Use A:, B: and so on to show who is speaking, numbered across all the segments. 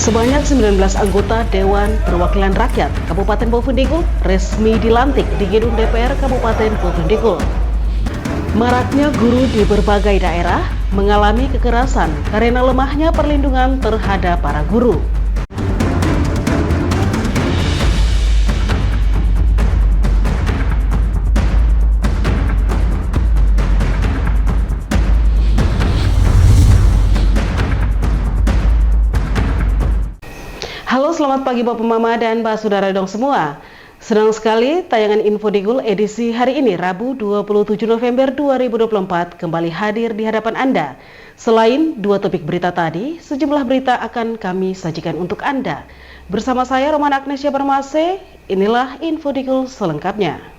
A: Sebanyak 19 anggota Dewan Perwakilan Rakyat Kabupaten Bovendigul resmi dilantik di gedung DPR Kabupaten Bovendigul. Maraknya guru di berbagai daerah mengalami kekerasan karena lemahnya perlindungan terhadap para guru. Halo, selamat pagi Bapak Mama dan Mbak Saudara dong semua. Senang sekali tayangan Infodigul edisi hari ini Rabu 27 November 2024 kembali hadir di hadapan Anda. Selain dua topik berita tadi, sejumlah berita akan kami sajikan untuk Anda. Bersama saya Romana Agnesia Barmase, inilah Infodigul selengkapnya.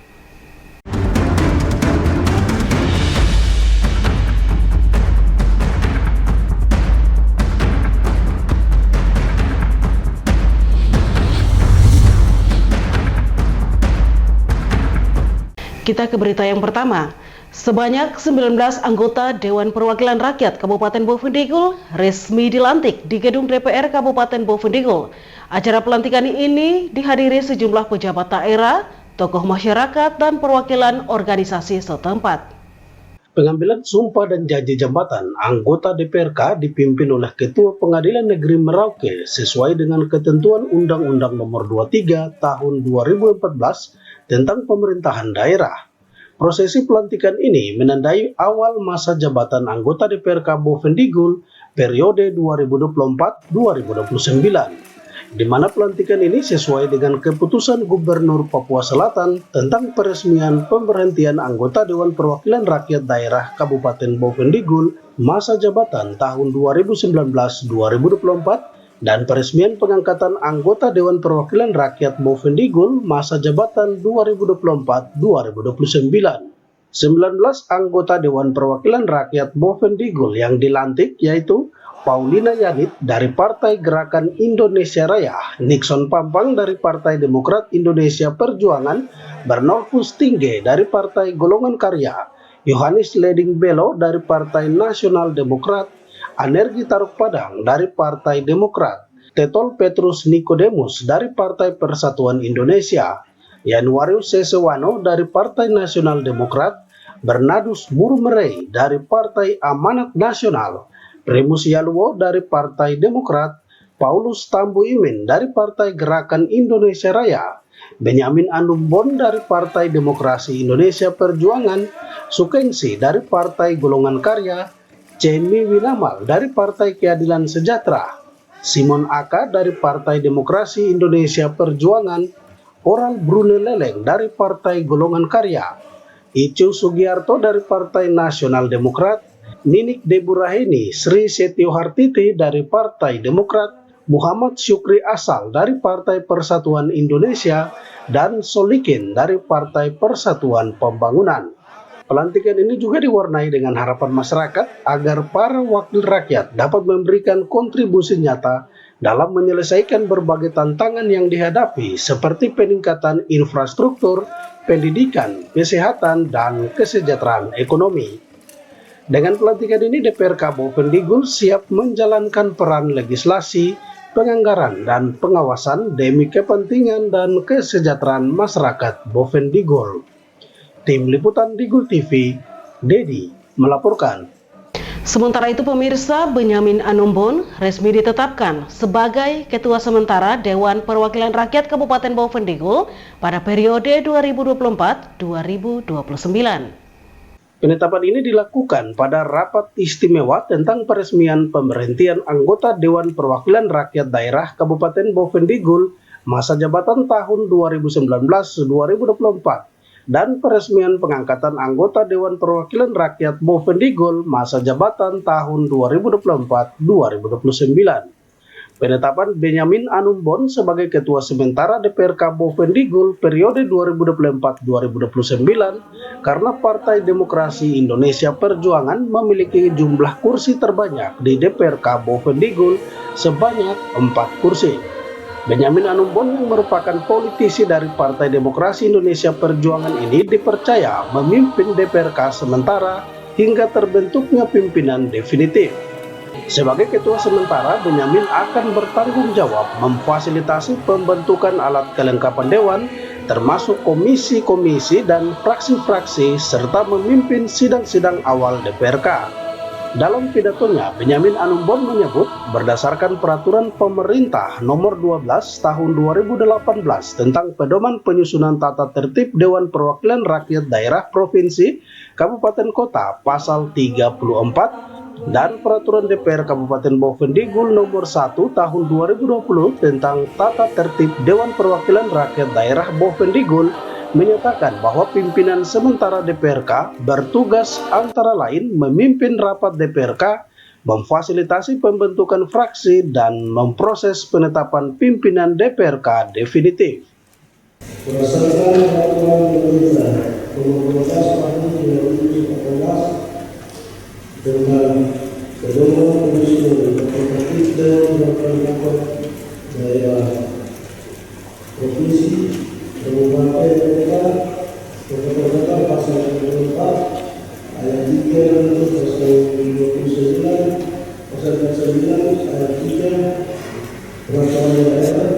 A: Kita ke berita yang pertama. Sebanyak 19 anggota Dewan Perwakilan Rakyat Kabupaten Bovendigul resmi dilantik di gedung DPR Kabupaten Bovendigul. Acara pelantikan ini dihadiri sejumlah pejabat daerah, tokoh masyarakat, dan perwakilan organisasi setempat.
B: Pengambilan sumpah dan janji jabatan anggota DPRK dipimpin oleh Ketua Pengadilan Negeri Merauke sesuai dengan ketentuan Undang-Undang Nomor 23 Tahun 2014 tentang pemerintahan daerah. Prosesi pelantikan ini menandai awal masa jabatan anggota DPRK Bovendigul periode 2024-2029, di mana pelantikan ini sesuai dengan keputusan Gubernur Papua Selatan tentang peresmian pemberhentian anggota Dewan Perwakilan Rakyat Daerah Kabupaten Bovendigul masa jabatan tahun 2019-2024 dan peresmian pengangkatan anggota Dewan Perwakilan Rakyat Bovendigul masa jabatan 2024-2029. 19 anggota Dewan Perwakilan Rakyat Bovendigul yang dilantik yaitu Paulina Yanit dari Partai Gerakan Indonesia Raya, Nixon Pampang dari Partai Demokrat Indonesia Perjuangan, Bernolfus Tingge dari Partai Golongan Karya, Yohanes Leding Belo dari Partai Nasional Demokrat, Anergi Taruk Padang dari Partai Demokrat, Tetol Petrus Nikodemus dari Partai Persatuan Indonesia, Yanuarius Sesewano dari Partai Nasional Demokrat, Bernardus Burmerei dari Partai Amanat Nasional, Primus Yaluwo dari Partai Demokrat, Paulus Tambu Imin dari Partai Gerakan Indonesia Raya, Benyamin Anumbon dari Partai Demokrasi Indonesia Perjuangan, Sukengsi dari Partai Golongan Karya, Cemi Winamal dari Partai Keadilan Sejahtera, Simon Aka dari Partai Demokrasi Indonesia Perjuangan, Oral Brune Leleng dari Partai Golongan Karya, Icu Sugiarto dari Partai Nasional Demokrat, Ninik Deburaheni Sri Setio Hartiti dari Partai Demokrat, Muhammad Syukri Asal dari Partai Persatuan Indonesia, dan Solikin dari Partai Persatuan Pembangunan. Pelantikan ini juga diwarnai dengan harapan masyarakat agar para wakil rakyat dapat memberikan kontribusi nyata dalam menyelesaikan berbagai tantangan yang dihadapi seperti peningkatan infrastruktur, pendidikan, kesehatan, dan kesejahteraan ekonomi. Dengan pelantikan ini DPRK Bovendigul siap menjalankan peran legislasi, penganggaran, dan pengawasan demi kepentingan dan kesejahteraan masyarakat Bovendigul. Tim Liputan Digul TV, Dedi melaporkan.
A: Sementara itu pemirsa, Benyamin Anumbon resmi ditetapkan sebagai Ketua Sementara Dewan Perwakilan Rakyat Kabupaten Bovendigul pada periode 2024-2029.
B: Penetapan ini dilakukan pada rapat istimewa tentang peresmian pemberhentian anggota Dewan Perwakilan Rakyat Daerah Kabupaten Bovendigul masa jabatan tahun 2019-2024. Dan peresmian pengangkatan anggota Dewan Perwakilan Rakyat Bovendigul masa jabatan tahun 2024-2029. Penetapan Benyamin Anumbon sebagai Ketua Sementara DPRK Bovendigul periode 2024-2029 karena Partai Demokrasi Indonesia Perjuangan memiliki jumlah kursi terbanyak di DPRK Bovendigul sebanyak 4 kursi. Benyamin Anumbon yang merupakan politisi dari Partai Demokrasi Indonesia Perjuangan ini dipercaya memimpin DPRK sementara hingga terbentuknya pimpinan definitif. Sebagai ketua sementara, Benyamin akan bertanggung jawab memfasilitasi pembentukan alat kelengkapan dewan, termasuk komisi-komisi dan fraksi-fraksi, serta memimpin sidang-sidang awal DPRK. Dalam pidatonya, Benyamin Anumbon menyebut berdasarkan peraturan pemerintah nomor 12 tahun 2018 tentang pedoman penyusunan tata tertib Dewan Perwakilan Rakyat Daerah Provinsi, Kabupaten Kota pasal 34 dan peraturan DPR Kabupaten Bovendigul nomor 1 tahun 2020 tentang tata tertib Dewan Perwakilan Rakyat Daerah Bovendigul menyatakan bahwa pimpinan sementara DPRK bertugas antara lain memimpin rapat DPRK, memfasilitasi pembentukan fraksi, dan memproses penetapan pimpinan DPRK definitif.
C: Berdasarkan peraturan pemerintah nomor 12 tahun 2014 tentang pedoman penyusunan tata tertib Dewan Perwakilan Daerah Provinsi Kabupaten Kota berdasarkan pasal 24 ayat 3 untuk pasal 29 pasal 9 ayat 3 peraturan daerah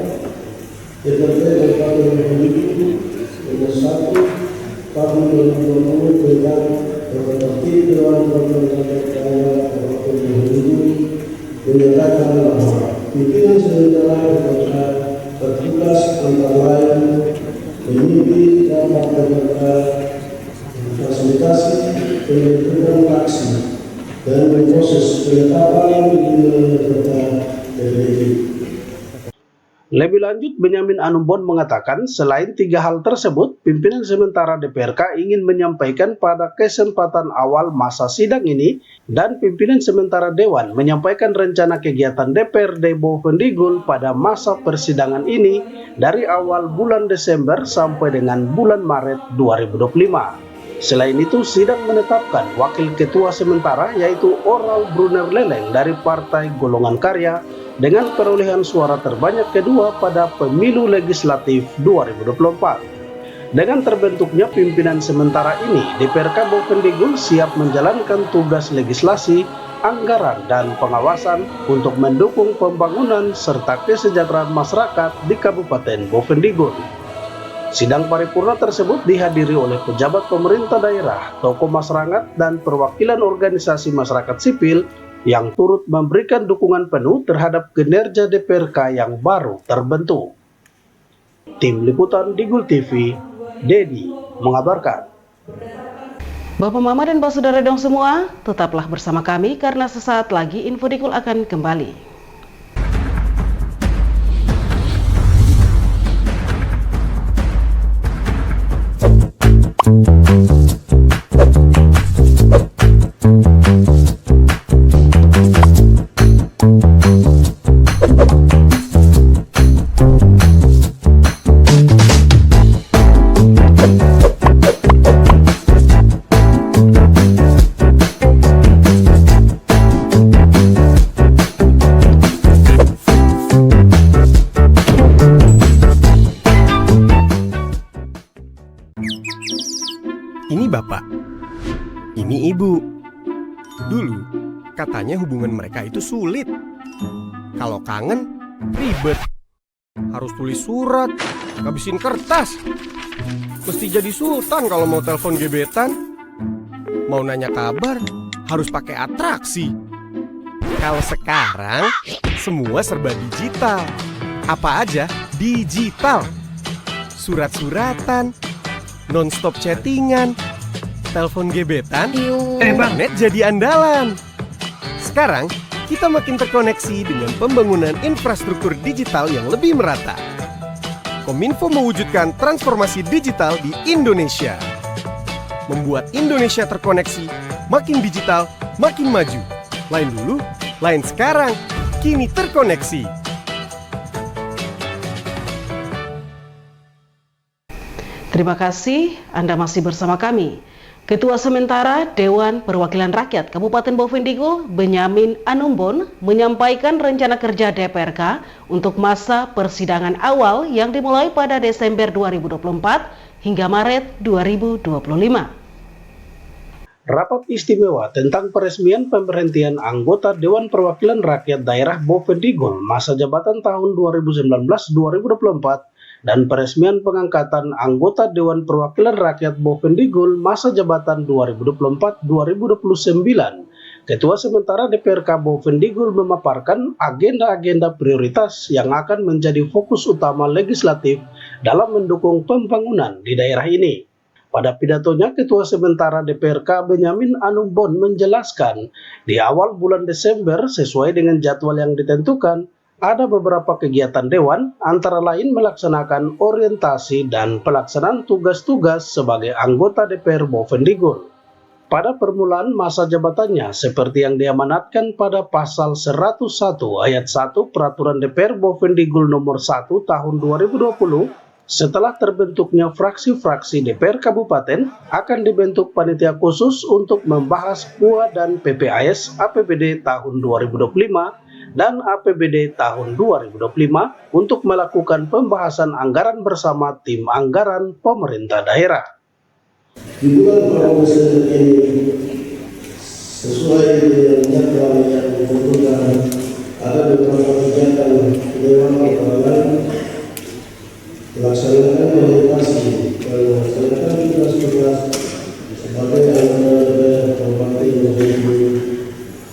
C: DPRD Kabupaten Bovendigul nomor 1 tahun 2020 tentang tata tertib Dewan Perwakilan Rakyat Daerah Kabupaten Bovendigul menyatakan bahwa pimpinan sementara DPRK bertugas antara lain memimpin rapat DPRK, memfasilitasi pembentukan fraksi, dan memproses penetapan pimpinan DPRK definitif.
B: Lebih lanjut, Benyamin Anumbon mengatakan selain tiga hal tersebut, pimpinan sementara DPRK ingin menyampaikan pada kesempatan awal masa sidang ini dan pimpinan sementara Dewan menyampaikan rencana kegiatan DPRD Bovendigul pada masa persidangan ini dari awal bulan Desember sampai dengan bulan Maret 2025. Selain itu, sidang menetapkan wakil ketua sementara yaitu Oral Brunner Leleng dari Partai Golongan Karya dengan perolehan suara terbanyak kedua pada pemilu legislatif 2024. Dengan terbentuknya pimpinan sementara ini, DPRK Bovendigul siap menjalankan tugas legislasi, anggaran, dan pengawasan untuk mendukung pembangunan serta kesejahteraan masyarakat di Kabupaten Bovendigul. Sidang paripurna tersebut dihadiri oleh pejabat pemerintah daerah, tokoh masyarakat, dan perwakilan organisasi masyarakat sipil yang turut memberikan dukungan penuh terhadap kinerja DPRK yang baru terbentuk. Tim Liputan Digul TV, Dedi mengabarkan.
A: Bapak Mama dan Pak Saudara dong semua, tetaplah bersama kami karena sesaat lagi Info Digul akan kembali.
D: Ini bapak, ini ibu. Dulu katanya hubungan mereka itu sulit. Kalau kangen, ribet. Harus tulis surat, ngabisin kertas. Mesti jadi sultan kalau mau telepon gebetan. Mau nanya kabar, harus pakai atraksi. Kalau sekarang, semua serba digital. Apa aja digital. Surat-suratan, non-stop chattingan, telepon gebetan, internet jadi andalan. Sekarang, kita makin terkoneksi dengan pembangunan infrastruktur digital yang lebih merata. Kominfo mewujudkan transformasi digital di Indonesia. Membuat Indonesia terkoneksi, makin digital, makin maju. Lain dulu, lain sekarang, kini terkoneksi.
A: Terima kasih Anda masih bersama kami. Ketua Sementara Dewan Perwakilan Rakyat Kabupaten Bovendigul, Benyamin Anumbon, menyampaikan rencana kerja DPRK untuk masa persidangan awal yang dimulai pada Desember 2024 hingga Maret 2025.
B: Rapat istimewa tentang peresmian pemberhentian anggota Dewan Perwakilan Rakyat Daerah Bovendigul masa jabatan tahun 2019-2024 dan peresmian pengangkatan anggota Dewan Perwakilan Rakyat Bovendigul masa jabatan 2024-2029. Ketua sementara DPRK Bovendigul memaparkan agenda-agenda prioritas yang akan menjadi fokus utama legislatif dalam mendukung pembangunan di daerah ini. Pada pidatonya, Ketua Sementara DPRK Benyamin Anumbon menjelaskan, di awal bulan Desember sesuai dengan jadwal yang ditentukan, ada beberapa kegiatan Dewan, antara lain melaksanakan orientasi dan pelaksanaan tugas-tugas sebagai anggota DPR Bovendigul. Pada permulaan masa jabatannya, seperti yang diamanatkan pada pasal 101 ayat 1 Peraturan DPR Bovendigul nomor 1 tahun 2020, setelah terbentuknya fraksi-fraksi DPR Kabupaten, akan dibentuk panitia khusus untuk membahas PUA dan PPAS APBD tahun 2025 dan APBD tahun 2025 untuk melakukan pembahasan anggaran bersama tim anggaran pemerintah daerah.
C: Di bulan Ramadan ini, sesuai dengan jadwal yang ditentukan, ada beberapa kegiatan Dewan Perwakilan melaksanakan orientasi dan melaksanakan tugas-tugas sebagai anggota DPR Kabupaten Bovendigul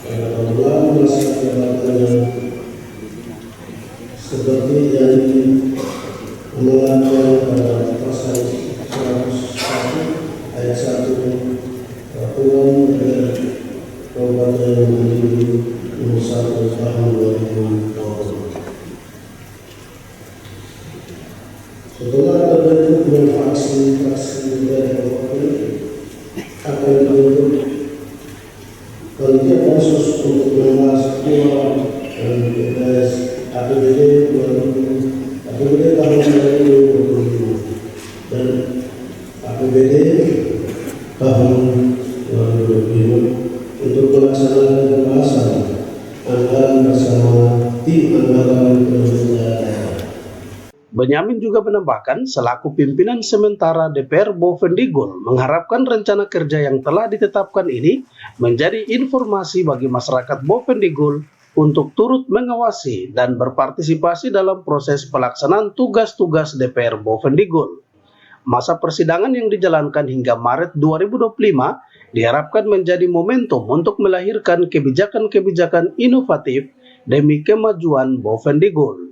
C: apabila masa jabatannya seperti yang diamanatkan pada pasal 101 ayat 1 Peraturan DPR Kabupaten Bovendigul nomor 1 tahun 2020. Setelah terbentuknya fraksi-fraksi DPR Kabupaten, akan dibentuk panitia khusus untuk membahas PUA dan PPAS APBD tahun 2025 dan APBD tahun 2025 untuk melaksanakan pembahasan anggaran bersama tim anggaran pemerintah daerah.
B: Benyamin juga menambahkan, selaku pimpinan sementara DPR Bovendigul mengharapkan rencana kerja yang telah ditetapkan ini menjadi informasi bagi masyarakat Bovendigul untuk turut mengawasi dan berpartisipasi dalam proses pelaksanaan tugas-tugas DPR Bovendigul. Masa persidangan yang dijalankan hingga Maret 2025 diharapkan menjadi momentum untuk melahirkan kebijakan-kebijakan inovatif demi kemajuan Bovendigul.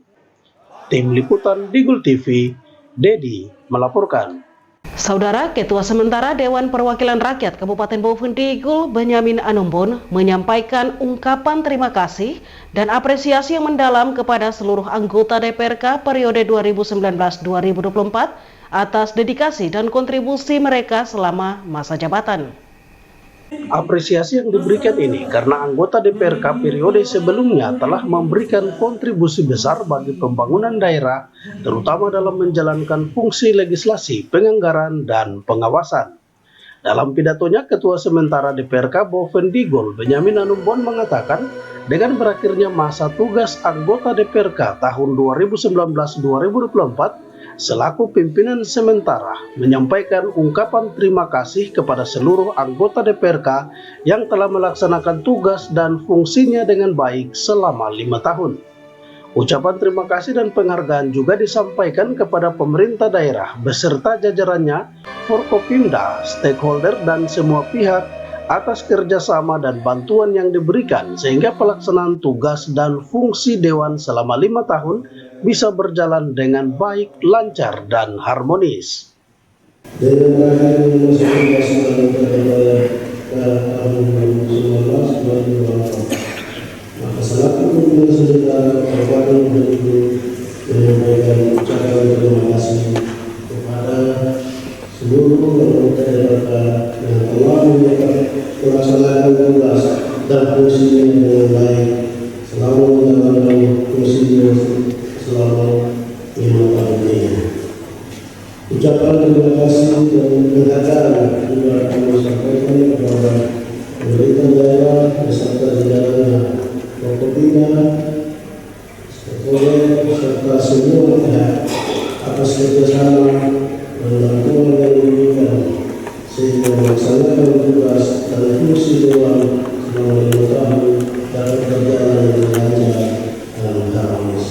B: Tim Liputan Digul TV, Dedi melaporkan.
A: Saudara Ketua Sementara Dewan Perwakilan Rakyat Kabupaten Bovendigul Benyamin Anumbon menyampaikan ungkapan terima kasih dan apresiasi yang mendalam kepada seluruh anggota DPRK periode 2019-2024 atas dedikasi dan kontribusi mereka selama masa jabatan.
B: Apresiasi yang diberikan ini karena anggota DPRK periode sebelumnya telah memberikan kontribusi besar bagi pembangunan daerah, terutama dalam menjalankan fungsi legislasi, penganggaran, dan pengawasan. Dalam pidatonya, Ketua Sementara DPRK Bovendigul Benyamin Anumbon mengatakan, dengan berakhirnya masa tugas anggota DPRK tahun 2019-2024, selaku pimpinan sementara menyampaikan ungkapan terima kasih kepada seluruh anggota DPRK yang telah melaksanakan tugas dan fungsinya dengan baik selama 5 tahun. Ucapan terima kasih dan penghargaan juga disampaikan kepada pemerintah daerah beserta jajarannya, Forkopimda, stakeholder, dan semua pihak atas kerjasama dan bantuan yang diberikan sehingga pelaksanaan tugas dan fungsi Dewan selama 5 tahun bisa berjalan dengan baik, lancar, dan harmonis.
C: Dengan berakhirnya masa tugas anggota DPR tahun 2019-2024, maka selaku pimpinan sementara Kabupaten Bovendigul menyampaikan ucapan terima kasih kepada seluruh anggota DPRK yang telah melaksanakan tugas dan fungsinya dengan baik selama menjalankan fungsinya selama 5 tahun ini. Ucapan terima kasih dan penghargaan juga kami sampaikan kepada pemerintah daerah beserta jajarannya, Forkopimda, stakeholder, serta semua pihak atas kerjasama dan bantuan yang diberikan sehingga melaksanakan tugas dan fungsi Dewan selama 5 tahun dapat berjalan dengan lancar dan harmonis.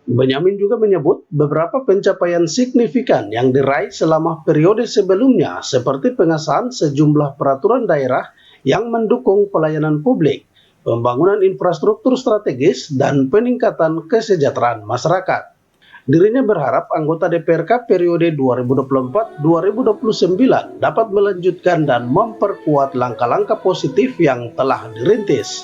B: Benyamin juga menyebut beberapa pencapaian signifikan yang diraih selama periode sebelumnya seperti pengesahan sejumlah peraturan daerah yang mendukung pelayanan publik, pembangunan infrastruktur strategis, dan peningkatan kesejahteraan masyarakat. Dirinya berharap anggota DPRK periode 2024-2029 dapat melanjutkan dan memperkuat langkah-langkah positif yang telah dirintis.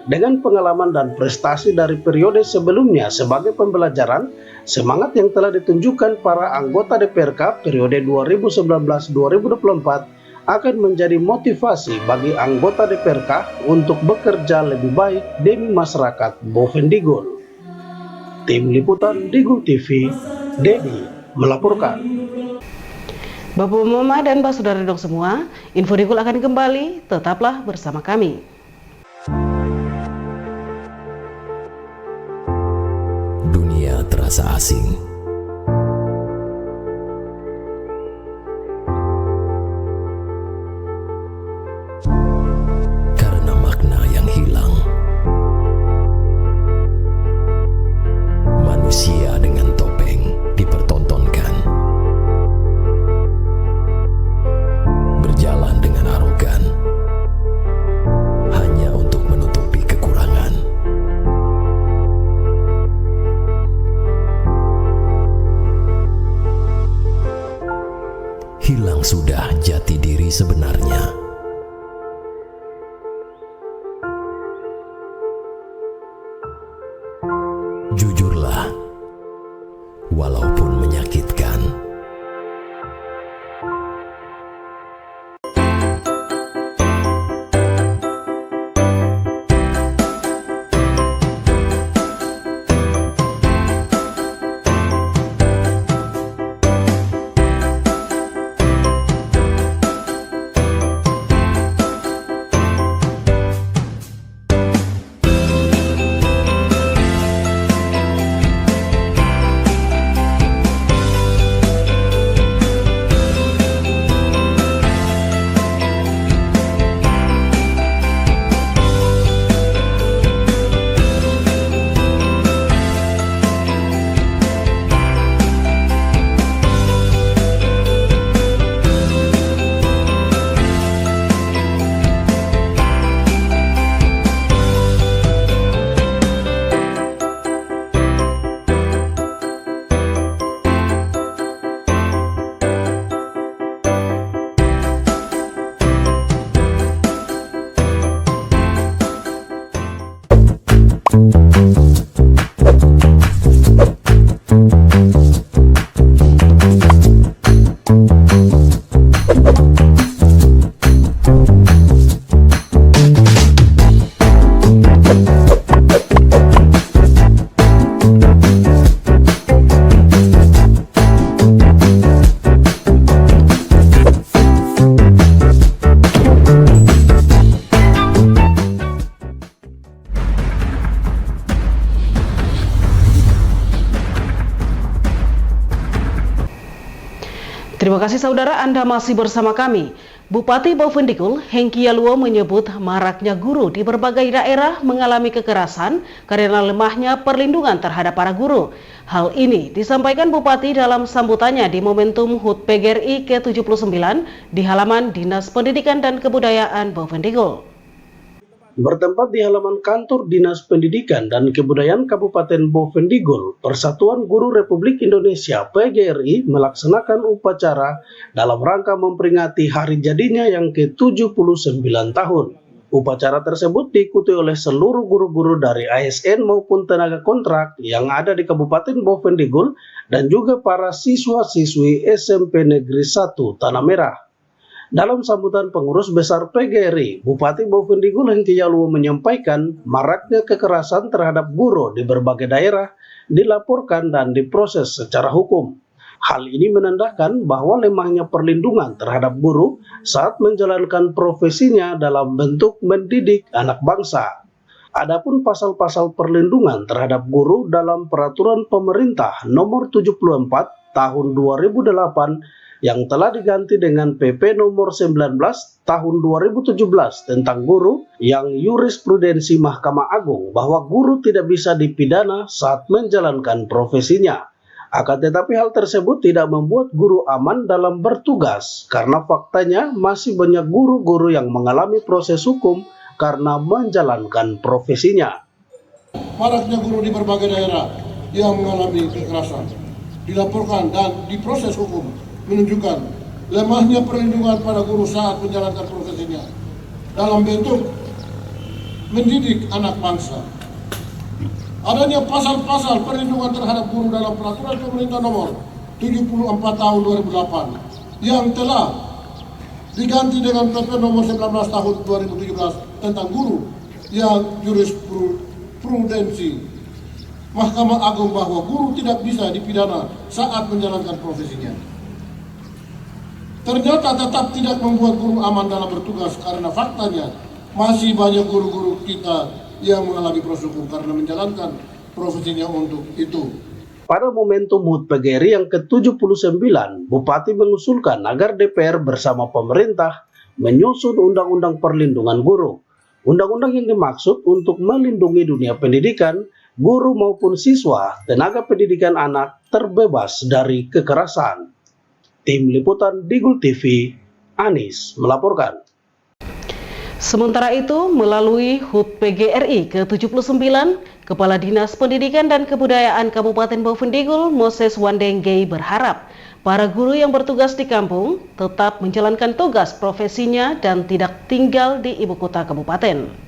B: Dengan pengalaman dan prestasi dari periode sebelumnya sebagai pembelajaran, semangat yang telah ditunjukkan para anggota DPRK periode 2019-2024 akan menjadi motivasi bagi anggota DPRK untuk bekerja lebih baik demi masyarakat Bovendigul. Tim Liputan Digul TV, Dedi melaporkan.
A: Bapak Mama dan Bapak Saudara dong semua, Info Digul akan kembali, tetaplah bersama kami.
E: Dunia terasa asing. Karena makna yang hilang. Manusia dengan topeng dipertontonkan. Berjalan dengan arogan. Hanya untuk menutupi kekurangan. Hilang sudah jati diri sebenarnya. Jujurlah, walaupun menyakitkan.
A: Terima kasih saudara, Anda masih bersama kami. Bupati Bovendigul, Hengki Yaluo menyebut maraknya guru di berbagai daerah mengalami kekerasan karena lemahnya perlindungan terhadap para guru. Hal ini disampaikan Bupati dalam sambutannya di momentum HUT PGRI ke-79 di halaman Dinas Pendidikan dan Kebudayaan Bovendigul.
B: Bertempat di halaman kantor Dinas Pendidikan dan Kebudayaan Kabupaten Bovendigul, Persatuan Guru Republik Indonesia PGRI melaksanakan upacara dalam rangka memperingati hari jadinya yang ke-79 tahun. Upacara tersebut diikuti oleh seluruh guru-guru dari ASN maupun tenaga kontrak yang ada di Kabupaten Bovendigul dan juga para siswa-siswi SMP Negeri 1 Tanah Merah. Dalam sambutan pengurus besar PGRI, Bupati Bovendigul Hengki Yaluo menyampaikan maraknya kekerasan terhadap guru di berbagai daerah dilaporkan dan diproses secara hukum. Hal ini menandakan bahwa lemahnya perlindungan terhadap guru saat menjalankan profesinya dalam bentuk mendidik anak bangsa. Adapun pasal-pasal perlindungan terhadap guru dalam Peraturan Pemerintah Nomor 74 Tahun 2008 yang telah diganti dengan PP nomor 19 tahun 2017 tentang guru yang jurisprudensi Mahkamah Agung bahwa guru tidak bisa dipidana saat menjalankan profesinya. Akan tetapi hal tersebut tidak membuat guru aman dalam bertugas karena faktanya masih banyak guru-guru yang mengalami proses hukum karena menjalankan profesinya.
C: Maraknya guru di berbagai daerah yang mengalami kekerasan dilaporkan dan diproses hukum menunjukkan lemahnya perlindungan pada guru saat menjalankan profesinya dalam bentuk mendidik anak bangsa. Adanya pasal-pasal perlindungan terhadap guru dalam peraturan pemerintah nomor 74 tahun 2008 yang telah diganti dengan PP nomor 19 tahun 2017 tentang guru yang jurisprudensi Mahkamah Agung bahwa guru tidak bisa dipidana saat menjalankan profesinya. Ternyata tetap tidak membuat guru aman dalam bertugas karena faktanya masih banyak guru-guru kita yang mengalami proses hukum karena menjalankan profesinya untuk itu.
B: Pada momentum HUT PGRI yang ke-79, Bupati mengusulkan agar DPR bersama pemerintah menyusun Undang-Undang Perlindungan Guru. Undang-undang yang dimaksud untuk melindungi dunia pendidikan, guru maupun siswa, tenaga pendidikan anak terbebas dari kekerasan. Tim Liputan Digul TV, Anis melaporkan.
A: Sementara itu, melalui HUT PGRI ke-79, Kepala Dinas Pendidikan dan Kebudayaan Kabupaten Bovendigul, Moses Wandengge berharap para guru yang bertugas di kampung tetap menjalankan tugas profesinya dan tidak tinggal di ibu kota kabupaten.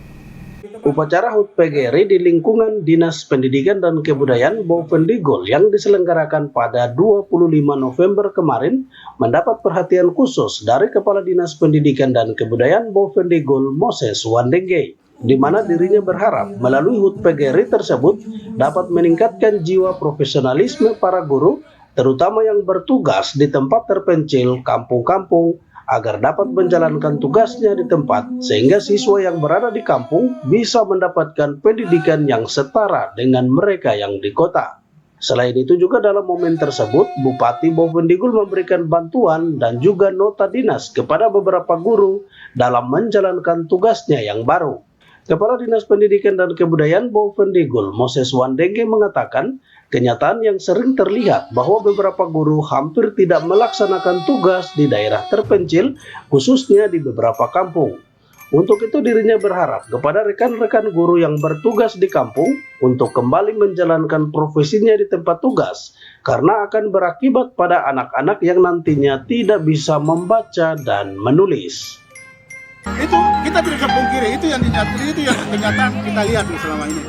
B: Upacara HUT PGRI di lingkungan Dinas Pendidikan dan Kebudayaan Bovendigul yang diselenggarakan pada 25 November kemarin mendapat perhatian khusus dari Kepala Dinas Pendidikan dan Kebudayaan Bovendigul, Moses Wandengge, di mana dirinya berharap melalui HUT PGRI tersebut dapat meningkatkan jiwa profesionalisme para guru, terutama yang bertugas di tempat terpencil kampung-kampung, agar dapat menjalankan tugasnya di tempat, sehingga siswa yang berada di kampung bisa mendapatkan pendidikan yang setara dengan mereka yang di kota. Selain itu juga dalam momen tersebut, Bupati Bovendigul memberikan bantuan dan juga nota dinas kepada beberapa guru dalam menjalankan tugasnya yang baru. Kepala Dinas Pendidikan dan Kebudayaan Bovendigul, Moses Wandengge mengatakan, kenyataan yang sering terlihat bahwa beberapa guru hampir tidak melaksanakan tugas di daerah terpencil, khususnya di beberapa kampung. Untuk itu dirinya berharap kepada rekan-rekan guru yang bertugas di kampung untuk kembali menjalankan profesinya di tempat tugas, karena akan berakibat pada anak-anak yang nantinya tidak bisa membaca dan menulis.
F: Itu kita tidak bisa pungkiri, itu yang kenyataan kita lihat selama ini.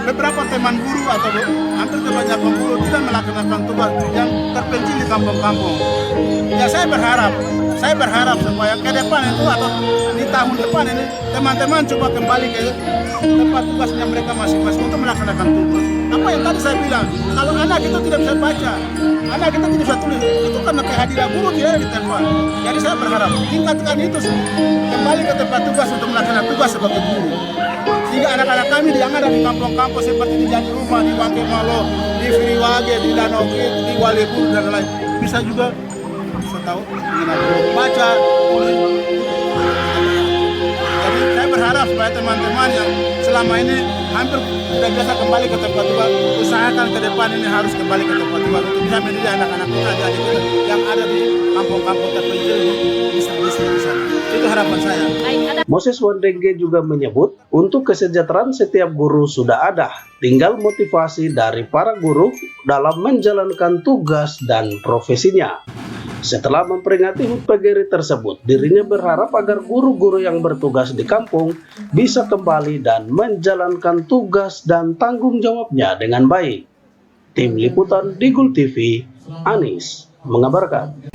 F: Beberapa teman guru atau hampir kebanyakan guru tidak melaksanakan tugas yang terpencil di kampung-kampung. Ya saya berharap supaya ke depan itu atau di tahun depan ini teman-teman coba kembali ke tempat tugasnya mereka masing-masing untuk melaksanakan tugas. Apa yang tadi saya bilang, kalau anak itu tidak bisa baca, anak kita tidak bisa tulis, itu karena kehadiran guru tidak ada di tempat. Jadi saya berharap tingkatkan itu kembali ke tempat tugas untuk melaksanakan tugas sebagai guru. Sehingga anak-anak kami yang ada di kampung-kampung seperti di Janji Rumah, di Wangkemalo, di Firiwage, di Danau Gede, di Waleburu dan lain bisa juga tahu baca, tulis. Jadi saya berharap supaya teman-teman yang selama ini hampir tidak biasa kembali ke tempat tugas, usahakan ke depan ini harus kembali ke tempat tugas untuk bisa mendidik anak-anak kita, adik-adik kita yang ada di kampung-kampung terpencil di sana. Itu harapan saya.
B: Moses Wandengge juga menyebut untuk kesejahteraan setiap guru sudah ada, tinggal motivasi dari para guru dalam menjalankan tugas dan profesinya. Setelah memperingati HUT PGRI tersebut, dirinya berharap agar guru-guru yang bertugas di kampung bisa kembali dan menjalankan tugas dan tanggung jawabnya dengan baik. Tim Liputan Digul TV, Anis mengabarkan.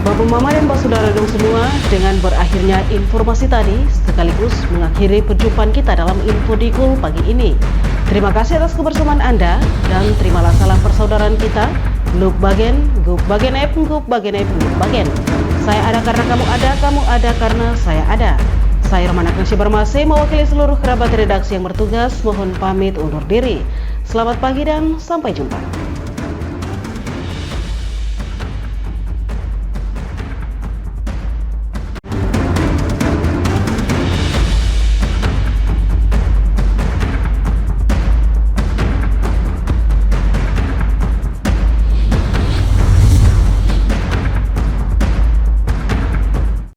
A: Bapak Mama dan Pak Saudara dong semua, dengan berakhirnya informasi tadi sekaligus mengakhiri perjumpaan kita dalam Info Digul pagi ini. Terima kasih atas kebersamaan Anda dan terimalah salam persaudaraan kita. Guk bagen ep, guk bagen. Saya ada karena kamu ada karena saya ada. Saya Romana Knasya Barmase mewakili seluruh kerabat redaksi yang bertugas mohon pamit undur diri. Selamat pagi dan sampai jumpa.